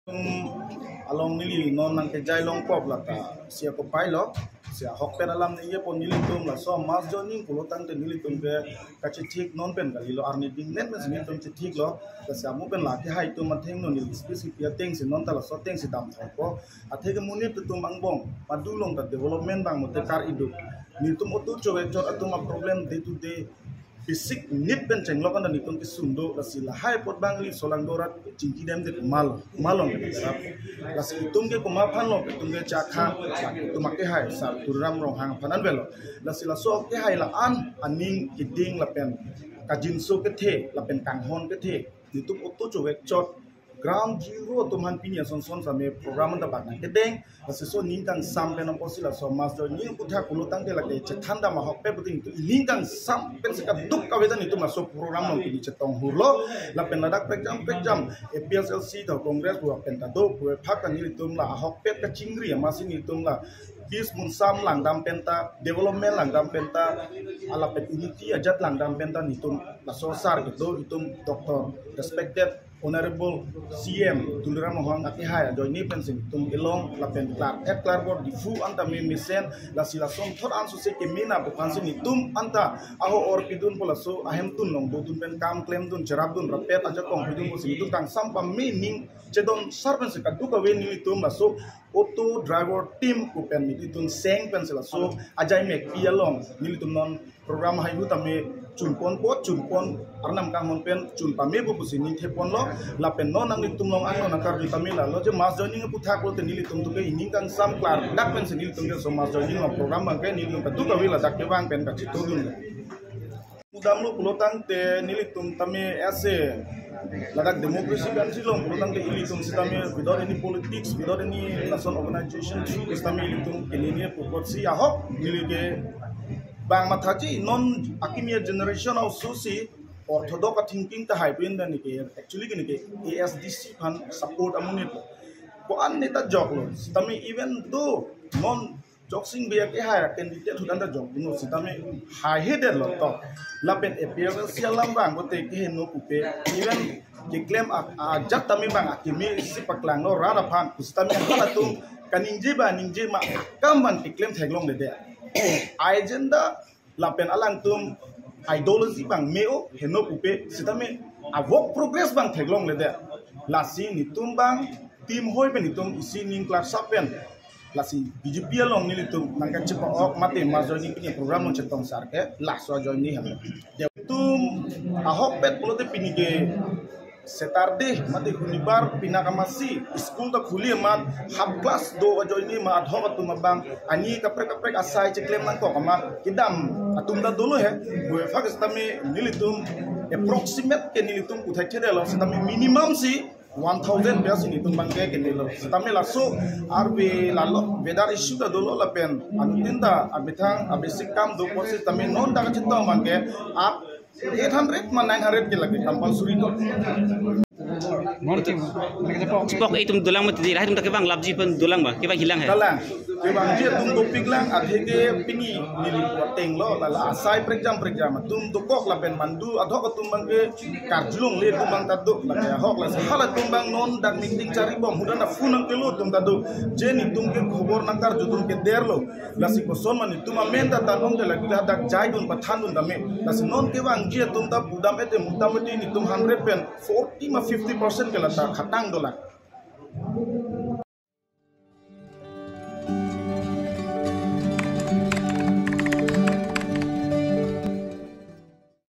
Along nili non nang ke jai long pop la ta sia ko pai lo sia hok pen alam ni ye pon nili tum la so mas joning pulo tang te nili tum ke ka chi thik non pen ka lo arni ding net men sin tum chi thik lo ka sia mu pen la ke hai tum ma theng no nili specific ya teng sin non ta la so teng si dam thok ko a the ke mu ni tum ang bong pa du long ta development bang mo te kar idu ni tum otu chowe chot atum a problem day to day basic need pen cheng lo kan ni tum ki sundo la sila hai pot bang li solang dorat chingki dem de malong ke sap la si tum ke ko ma phan lo tum ke cha kha tum ke hai sa turam rong hang phanan belo la sila so ke hai la an aning ki ding la pen ka jin so ke the la pen kang hon ke the ni tum otu chowe chot ground zero tuman pinya son sa me program da bak ke deng la so ning kang sam pen on posila so master ning kutha kulutang de la ke chethanda ma hok pe buting tu ning kang sam pen se ka duk ka wedan itu ma so program no ki chetong hurlo la pen ladak pek jam APSLC da congress bu pen ta do bu phak kan ni tum la hok pe ka chingri ma sin ni tum la bis mun sam lang dam penta development lang dam penta ala pe unity ajat lang dam penta ni tum la so sar gitu itum doctor respected Honorable CM Tulira Mohang Akihaya join ni pensin tum ilong la pen klar bor di fu anta me misen la sila som thor an su se ke mina bukan sini tum anta aho or pidun pola so ahem tun long bodun pen kam claim dun jarab dun rapet aja kong pidun ko sini tum tang sampa meaning cedon sarpen se kadu ka wen ni tum la so auto driver team ku pen ni tum seng pen se la so ajai mek pialong ni tum non program hai hu tame chun pon arnam kang mon pen chun pame bu sini thepon lo la pen non ang tum long an non kar di tamila lo je mas joining pu thak lo te nili tum tu ke ining kang sam klar dak pen sini tum ke so mas joining lo program bang ke nili tum tu ka wila dak ke bang pen ka chitu dun udam lo pulotang te nili tum tame ase ladak democracy kan silong pulotang te ili tum sitame without any politics without any national organization istame ili tum kelini pupot si ahok nili ke bang mathaji non akimia generation of susi orthodox thinking ta hybrid dan ni ke actually ke ASDC fan support amunit ko an neta jok lo sitame even though non joksing be ke hire candidate hudan da jok no sitame high headed lo to lapen appearance sialam bang ko te ke no kupe even ke claim a jat tami bang akimi si paklang no rara phan sitame hala tum kaninje ba ninje ma kamban ke claim thaglong le de agenda lapen alang tum ideology bang meo heno pupe sitame avok progress bang theglong le de lasi ni tum bang team hoi pe ni tum isi ning class sapen lasi BJP along ni tum nangka cepa ok mate majoni ni program no chetong sarke laso joini ham de tum ahok pet pulote pinige setarde mate hunibar pinakamasi school ta khuli mat half class do joini ma adho tum bang ani kaprek asai cheklem nang ko kama kidam atum da dolo he bo fak stame nilitum approximate ke nilitum kuthai chede lo stame minimum si 1000 biasa ni tum bangke ke nilo stame laso arbe lalo weather issue da dolo la pen anutinda abithang abesic kam do posi stame non da chitto bangke ap 800 ma 900 ke lagi compulsory to Spok itum dulang mati dirah itum tak bang labji pun dulang ba ke bang hilang hai dalang ke bang je tum topik lang adhe ke pingi nili poteng lo la asai prejam tum dokok la pen mandu adho ko tum bang ke karjulung le tum bang tadu la ke hok la hala tum bang non dak meeting cari bom hudan na funang ke lo tum tadu je ni tum ke khobor nakar jutum ke derlo la si koson man tum amenda tanong de la dak jai dun pathan dun dame la si non ke bang je tum ta budam ete mutamati ni tum 100 pen 40 ma 50% ke la ta khatang dola